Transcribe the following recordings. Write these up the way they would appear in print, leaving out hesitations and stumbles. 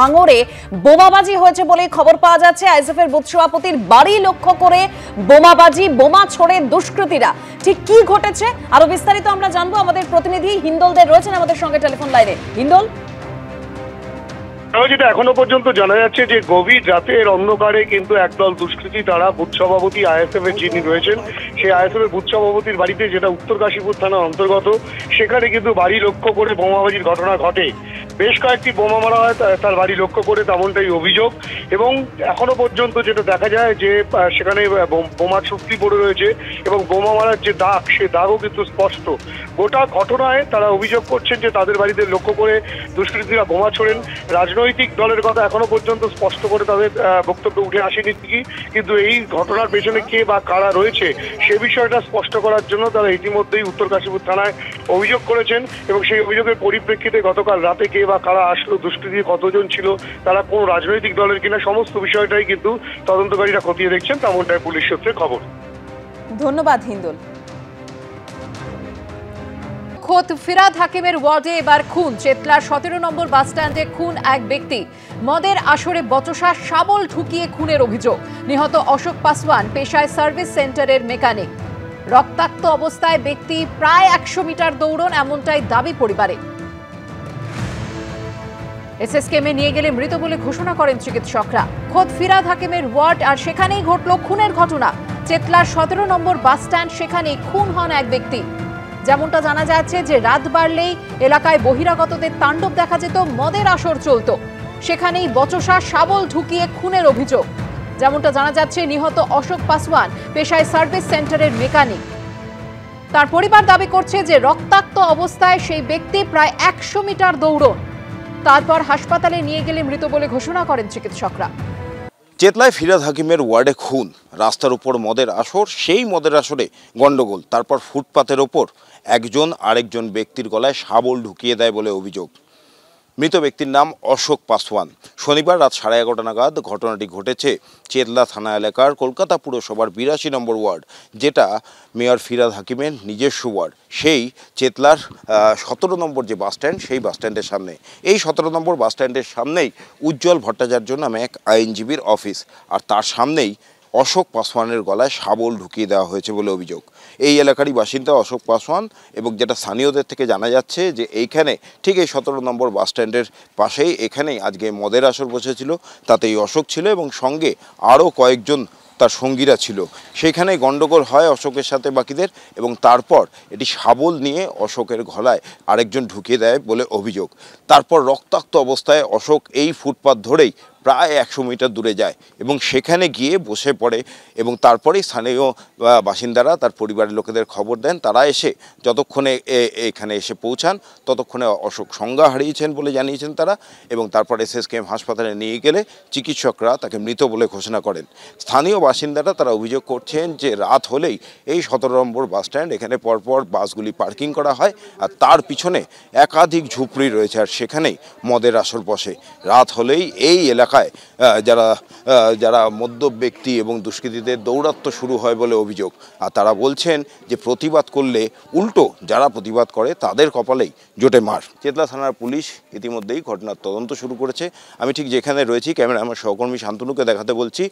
ভাঙড়ে বোমাবাজি হয়েছে বলেই খবর পাওয়া যাচ্ছে। আইএসএফ এর বুথ সভাপতির বাড়ি লক্ষ্য করে বোমাবাজি, বোমা ছোড়ে দুষ্কৃতীরা। ঠিক কি ঘটেছে আরো বিস্তারিত আমরা জানবো। আমাদের প্রতিনিধি হিন্দল দে রয়েছেন আমাদের সঙ্গে টেলিফোন লাইনে। হিন্দল, যেটা এখনো পর্যন্ত জানা যাচ্ছে যে গভীর রাতের অন্ধকারে কিন্তু একদল দুষ্কৃতী তারা বুথ সভাপতি আইএসএফ এর যিনি রয়েছেন সেই আইএসএফ এর বুথ সভাপতির বাড়িতে, যেটা উত্তর কাশীপুর থানার অন্তর্গত, সেখানে কিন্তু বাড়ি লক্ষ্য করে বোমাবাজির ঘটনা ঘটে। বেশ কয়েকটি বোমা মারা হয় তার বাড়ি লক্ষ্য করে, তেমনটাই অভিযোগ। এবং এখনো পর্যন্ত যেটা দেখা যায় যে সেখানে বোমা ছুটতি পড়ে রয়েছে এবং বোমা মারার যে দাগ, সে দাগও কিন্তু স্পষ্ট। গোটা ঘটনায় তারা অভিযোগ করছেন যে তাদের বাড়িতে লক্ষ্য করে দুষ্কৃতীরা বোমা ছোড়েন। রাজনৈতিক দলের কথা এখনো পর্যন্ত স্পষ্ট করে তাদের বক্তব্য উঠে আসেনি, কিন্তু এই ঘটনার পেছনে কে বা কারা রয়েছে সে বিষয়টা স্পষ্ট করার জন্য তারা ইতিমধ্যেই উত্তর কাশীপুর থানায় অভিযোগ করেছেন। এবং সেই অভিযোগের পরিপ্রেক্ষিতে গতকাল রাতে কে বা কারা আসলো, দুষ্কৃতী কতজন ছিল, তারা কোন রাজনৈতিক দলের কিনা, সমস্ত বিষয়টাই কিন্তু তদন্তকারীরা খতিয়ে দেখছেন, তেমনটাই পুলিশ সূত্রে খবর। ধন্যবাদ হিন্দল। খোদ ফিরাদ হাকিমের ওয়ার্ডে এবার খুন। চেতলার 17 নম্বর বাস স্ট্যান্ডে খুন এক ব্যক্তি। মদের আসরে বচসা, শাবল ঢুকিয়ে খুনের অভিযোগ। নিহত অশোক পাসওয়ান পেশায় সার্ভিস সেন্টারের মেকানিক। রক্তাক্ত অবস্থায় ব্যক্তি প্রায় 100 মিটার দৌড়ন, এমনটাই দাবি পরিবারে। এসএসকেএমে নিয়ে গেলে মৃত বলে ঘোষণা করেন চিকিৎসকরা। খোদ ফিরাদ হাকিমের ওয়ার্ড, আর সেখানেই ঘটল খুনের ঘটনা। চেতলার 17 নম্বর বাস স্ট্যান্ড, সেখানেই খুন হন এক ব্যক্তি। যেমনটা জানা যাচ্ছে যে রাত বাড়লেই এলাকায় বহিরাগতদের তাণ্ডব দেখা যেত, মদের আসর চলত। সেখানেই বচসা, শাবল ঢুকিয়ে খুনের অভিযোগ। যেমনটা জানা যাচ্ছে নিহত অশোক পাসওয়ান পেশায় সার্ভিস সেন্টারের মেকানিক। তার পরিবার দাবি করছে যে রক্তাক্ত অবস্থায় সেই ব্যক্তি প্রায় 100 মিটার দৌড়ন, তারপর হাসপাতালে নিয়ে গেলে মৃত বলে ঘোষণা করেন চিকিৎসকরা। চেতলায় ফিরাদ হাকিমের ওয়ার্ডে খুন, রাস্তার উপর মদের আসর, সেই মদের আসরে গন্ডগোল, তারপর ফুটপাতের ওপর একজন আরেকজন ব্যক্তির গলায় শাবল ঢুকিয়ে দেয় বলে অভিযোগ। মৃত ব্যক্তির নাম অশোক পাসওয়ান। শনিবার রাত 11:30 নাগাদ ঘটনাটি ঘটেছে চেতলা থানা এলাকার কলকাতা পুরসভার 82 নম্বর ওয়ার্ড, যেটা মেয়র ফিরাদ হাকিমের নিজস্ব ওয়ার্ড। সেই চেতলার 17 নম্বর যে বাস স্ট্যান্ড, সেই বাস স্ট্যান্ডের সামনে। এই 17 নম্বর বাস স্ট্যান্ডের সামনেই উজ্জ্বল ভট্টাচার্য নামে এক আইনজীবীর অফিস, আর তার সামনেই অশোক পাসওয়ানের গলায় শাবল ঢুকিয়ে দেওয়া হয়েছে বলে অভিযোগ। এই এলাকারই বাসিন্দা অশোক পাসওয়ান, এবং যেটা স্থানীয়দের থেকে জানা যাচ্ছে যে এইখানে ঠিক এই 17 নম্বর বাস স্ট্যান্ডের পাশেই এখানেই আজকে মদের আসর বসেছিল। তাতে এই অশোক ছিল এবং সঙ্গে আরও কয়েকজন তার সঙ্গীরা ছিল। সেখানে গণ্ডগোল হয় অশোকের সাথে বাকিদের, এবং তারপর এটি শাবল নিয়ে অশোকের গলায় আরেকজন ঢুকিয়ে দেয় বলে অভিযোগ। তারপর রক্তাক্ত অবস্থায় অশোক এই ফুটপাত ধরেই প্রায় 100 মিটার দূরে যায় এবং সেখানে গিয়ে বসে পড়ে। এবং তারপরেই স্থানীয় বাসিন্দারা তার পরিবারের লোকেদের খবর দেন। তারা এসে যতক্ষণে এখানে এসে পৌঁছান ততক্ষণে অশোক সংজ্ঞা হারিয়েছেন বলে জানিয়েছেন তারা, এবং তারপর এসএসকেএম হাসপাতালে নিয়ে গেলে চিকিৎসকরা তাকে মৃত বলে ঘোষণা করেন। স্থানীয় বাসিন্দারা তারা অভিযোগ করছেন যে রাত হলেই এই 17 নম্বর বাস স্ট্যান্ড, এখানে পরপর বাসগুলি পার্কিং করা হয়, আর তার পিছনে একাধিক ঝুপড়ি রয়েছে, আর সেখানেই মদের আসর বসে। রাত হলেই এই এলাকায় যারা মদ্যপ ব্যক্তি এবং দুষ্কৃতীদের দৌরাত্ম্য শুরু হয় বলে অভিযোগ। আর তারা বলছেন যে প্রতিবাদ করলে উল্টো যারা প্রতিবাদ করে তাদের কপালেই জোটে মার। চেতলা থানার পুলিশ ইতিমধ্যেই ঘটনার তদন্ত শুরু করেছে। আমি ঠিক যেখানে রয়েছি, ক্যামেরা আমার সহকর্মী শান্তনুকে দেখাতে বলছি।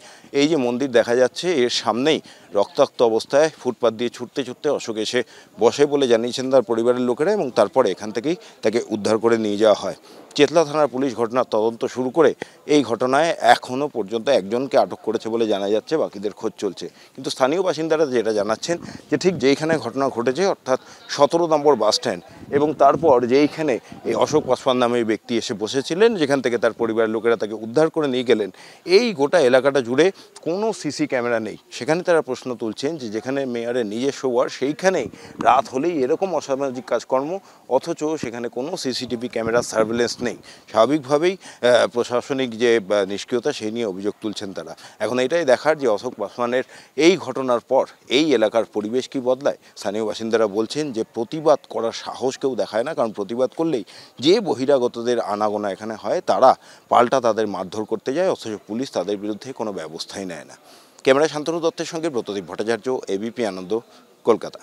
এই যে মন্দির দেখা যাচ্ছে, এর সামনেই রক্তাক্ত অবস্থায় ফুটপাত দিয়ে ছুটতে ছুটতে অশোক এসে বসে বলে জানিয়েছেন তার পরিবারের লোকেরা, এবং তারপরে এখান থেকেই তাকে উদ্ধার করে নিয়ে যাওয়া হয়। চেতলা থানার পুলিশ ঘটনার তদন্ত শুরু করে এই ঘটনায় এখনও পর্যন্ত একজনকে আটক করেছে বলে জানা যাচ্ছে, বাকিদের খোঁজ চলছে। কিন্তু স্থানীয় বাসিন্দারা যেটা জানাচ্ছেন যে ঠিক যেইখানে ঘটনা ঘটেছে, অর্থাৎ 17 নম্বর বাস স্ট্যান্ড, এবং তারপর যেইখানে এই অশোক পাসওয়ান নামে ব্যক্তি এসে বসেছিলেন, যেখান থেকে তার পরিবারের লোকেরা তাকে উদ্ধার করে নিয়ে গেলেন, এই গোটা এলাকাটা জুড়ে কোনো সিসি ক্যামেরা নেই। সেখানে তারা প্রশ্ন তুলছেন যে যেখানে মেয়রের নিজস্ব ওয়ার্ড, সেইখানেই রাত হলেই এরকম অসামাজিক কাজকর্ম, অথচ সেখানে কোনো সিসিটিভি ক্যামেরা সার্ভেলেন্স নেই। স্বাভাবিকভাবেই প্রশাসনিক যে নিষ্ক্রিয়তা, সেই নিয়ে অভিযোগ তুলছেন তারা। এখন এটাই দেখার যে অশোক পাসওয়ানের এই ঘটনার পর এই এলাকার পরিবেশ কি বদলায়। স্থানীয় বাসিন্দারা বলছেন যে প্রতিবাদ করার সাহস কেউ দেখায় না, কারণ প্রতিবাদ করলেই যে বহিরাগতদের আনাগোনা এখানে হয়, তারা পাল্টা তাদের মারধর করতে যায়, অথচ পুলিশ তাদের বিরুদ্ধে কোনো ব্যবস্থাই নেয় না। ক্যামেরায় শান্তনু দত্তের সঙ্গে ব্রতদীপ ভট্টাচার্য, এবিপি আনন্দ, কলকাতা।